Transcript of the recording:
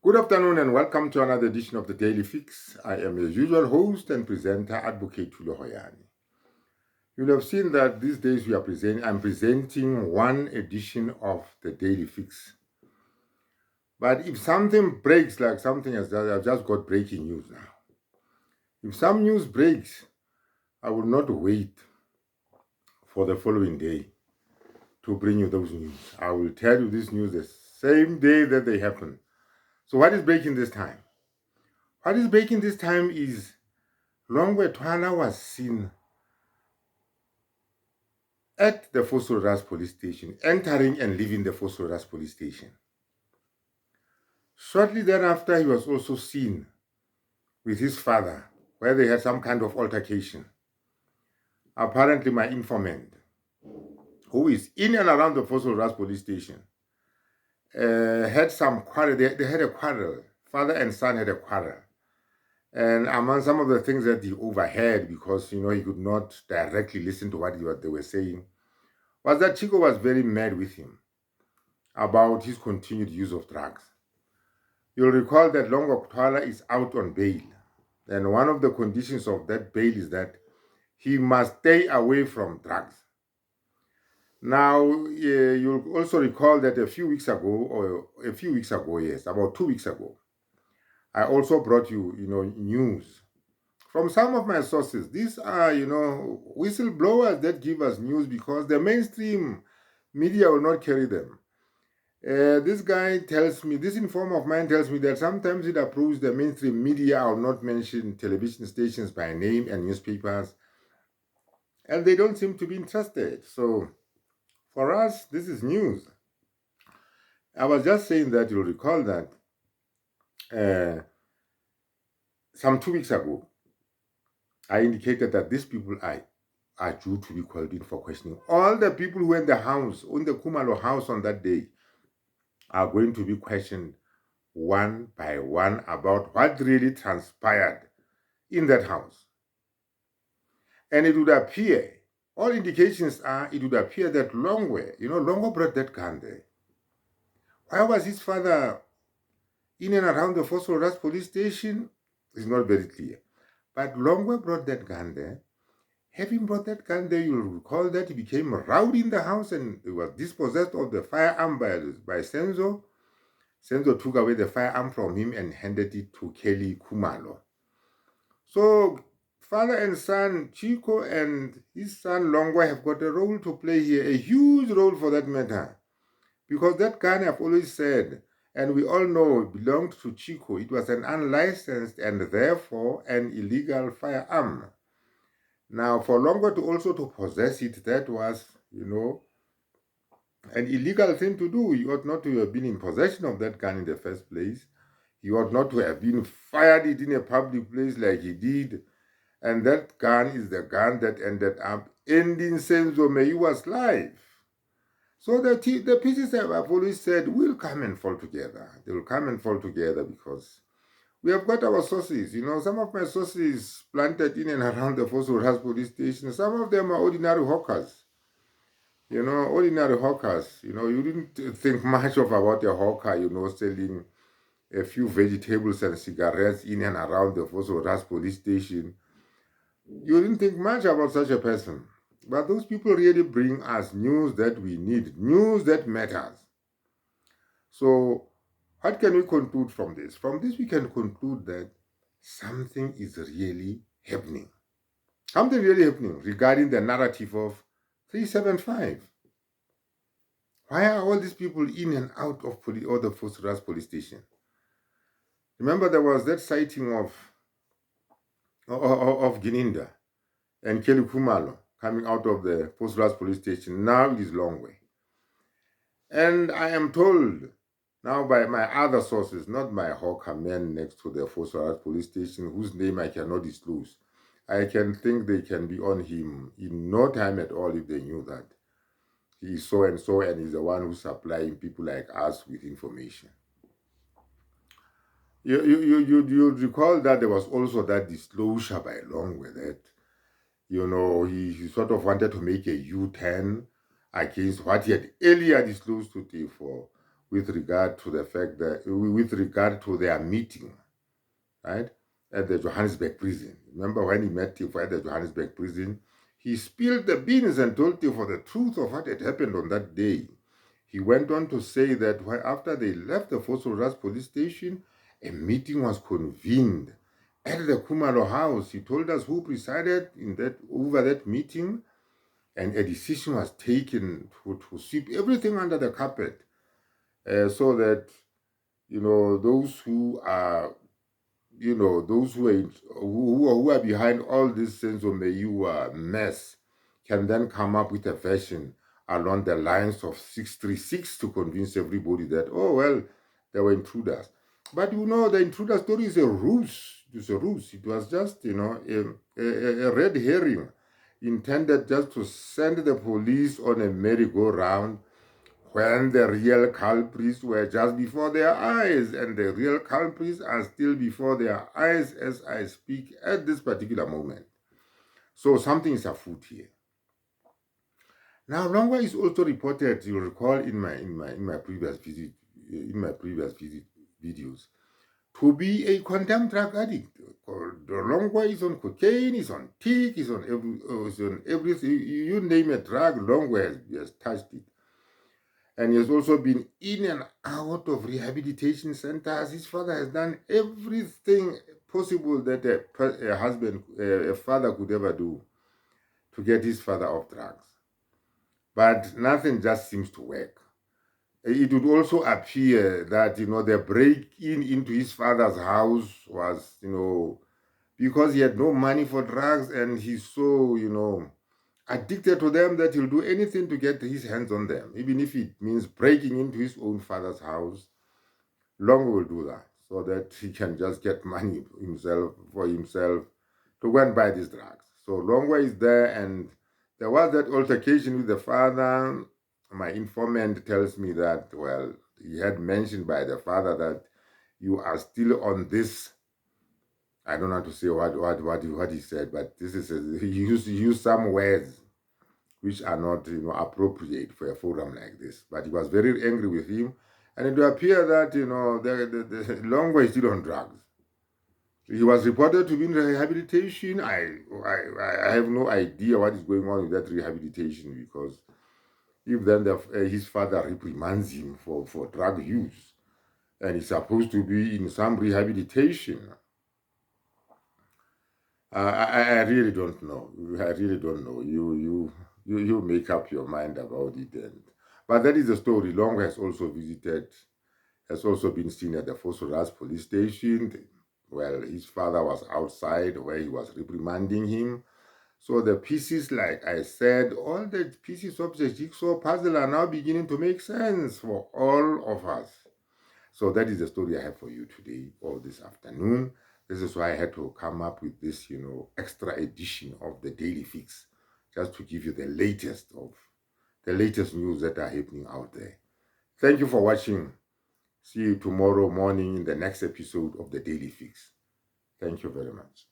Good afternoon and welcome to another edition of the Daily Fix. I am your usual host and presenter, Advocate Tulo Hoyani. You'll have seen that these days I'm presenting one edition of the Daily Fix. But if something breaks, like something as that, I've just got breaking news now. If some news breaks, I will not wait for the following day to bring you those news. I will tell you this news the same day that they happen. So what is breaking this time? What is breaking this time is Longwe Twana was seen at the Vosloorus police station, entering and leaving the Vosloorus police station. Shortly thereafter, he was also seen with his father, where they had some kind of altercation. Apparently, my informant, who is in and around the Vosloorus police station, had some quarrel. They had a quarrel. Father and son had a quarrel. And among some of the things that he overheard, because he could not directly listen to what they were saying, was that Chicco was very mad with him about his continued use of drugs. You'll recall that Longa is out on bail. And one of the conditions of that bail is that he must stay away from drugs. Now, you'll also recall that about 2 weeks ago, I also brought you, news from some of my sources. These are, whistleblowers that give us news because the mainstream media will not carry them. This guy tells me, this informer of mine tells me that sometimes it approves the mainstream media. I will not mention television stations by name and newspapers, and they don't seem to be interested. So for us, this is news. I was just saying that you'll recall that some 2 weeks ago, I indicated that these people are due to be called in for questioning. All the people who were in the Khumalo house on that day, are going to be questioned one by one about what really transpired in that house. And it would appear, all indications are, it would appear that Longwe, Longwe brought that gun there. Why was his father in and around the Vosloorus police station? It's not very clear. But Longwe brought that gun there. Having brought that gun there, you'll recall that he became rowdy in the house and he was dispossessed of the firearm by Senzo. Senzo took away the firearm from him and handed it to Kelly Khumalo. So father and son, Chicco and his son Longa, have got a role to play here, a huge role for that matter. Because that gun, I've always said, and we all know, belonged to Chicco. It was an unlicensed and therefore an illegal firearm. Now, for Longa to possess it, that was, an illegal thing to do. He ought not to have been in possession of that gun in the first place. He ought not to have been fired it in a public place like he did. And that gun is the gun that ended up ending Senzo Meyiwa's life. So the pieces I've always said will come and fall together. They will come and fall together because we have got our sources. Some of my sources planted in and around the Vosloorus police station, some of them are ordinary hawkers. Ordinary hawkers. You didn't think much about a hawker, selling a few vegetables and cigarettes in and around the Vosloorus police station. You didn't think much about such a person. But those people really bring us news that we need, news that matters. So what can we conclude from this? From this, we can conclude that something is really happening. Something really happening regarding the narrative of 375. Why are all these people in and out of the Vosloorus police station? Remember, there was that sighting of Gininda and Kelly Khumalo coming out of the Vosloorus police station. Now it is Longwe. And I am told now by my other sources, not my hawker man next to the Vosloorus police station, whose name I cannot disclose, I can think they can be on him in no time at all if they knew that he is so and so and is the one who's supplying people like us with information. You recall that there was also that disclosure by Longwe that, he sort of wanted to make a U-turn against what he had earlier disclosed to T4, with regard to the fact that, with regard to their meeting, right, at the Johannesburg prison. Remember when he met Tiffo at the Johannesburg prison? He spilled the beans and told Tiffo the truth of what had happened on that day. He went on to say that after they left the Vosloorus police station, a meeting was convened at the Khumalo house. He told us who presided over that meeting, and a decision was taken to sweep everything under the carpet, so that, those who are, those who are behind all this sense of Meyiwa mess can then come up with a version along the lines of 636 to convince everybody that, oh, well, they were intruders. But the intruder story is a ruse. It was a ruse. It was just, a red herring intended just to send the police on a merry-go-round when the real culprits were just before their eyes, and the real culprits are still before their eyes as I speak at this particular moment. So something is afoot here. Now, Longa is also reported, you'll recall in my previous videos, to be a condemned drug addict. Longwe is on cocaine, is on tick, is on everything. You name a drug, Longwe has touched it. And he has also been in and out of rehabilitation centers. His father has done everything possible that a father could ever do to get his father off drugs. But nothing just seems to work. It would also appear that, the break-in into his father's house was, because he had no money for drugs, and he's so, addicted to them that he'll do anything to get his hands on them, even if it means breaking into his own father's house. Long will do that so that he can just get money for himself to go and buy these drugs. So Longwe is there, and there was that altercation with the father. My informant tells me that, well, he had mentioned by the father that you are still on this. I don't know how to say what he said, but this is he used some words which are not, appropriate for a forum like this. But he was very angry with him, and it would appear that, the Longwe is still on drugs. He was reported to be in rehabilitation. I have no idea what is going on with that rehabilitation, because if then his father reprimands him for drug use, and he's supposed to be in some rehabilitation, I really don't know. I really don't know. You make up your mind about it. But that is the story. Long has also been seen at the Vosloorus police station. Well, his father was outside where he was reprimanding him. So the pieces, like I said, all the pieces of the jigsaw puzzle are now beginning to make sense for all of us. So that is the story I have for you today or this afternoon. This is why I had to come up with this, extra edition of the Daily Fix, just to give you the latest news that are happening out there. Thank you for watching. See you tomorrow morning in the next episode of the Daily Fix. Thank you very much.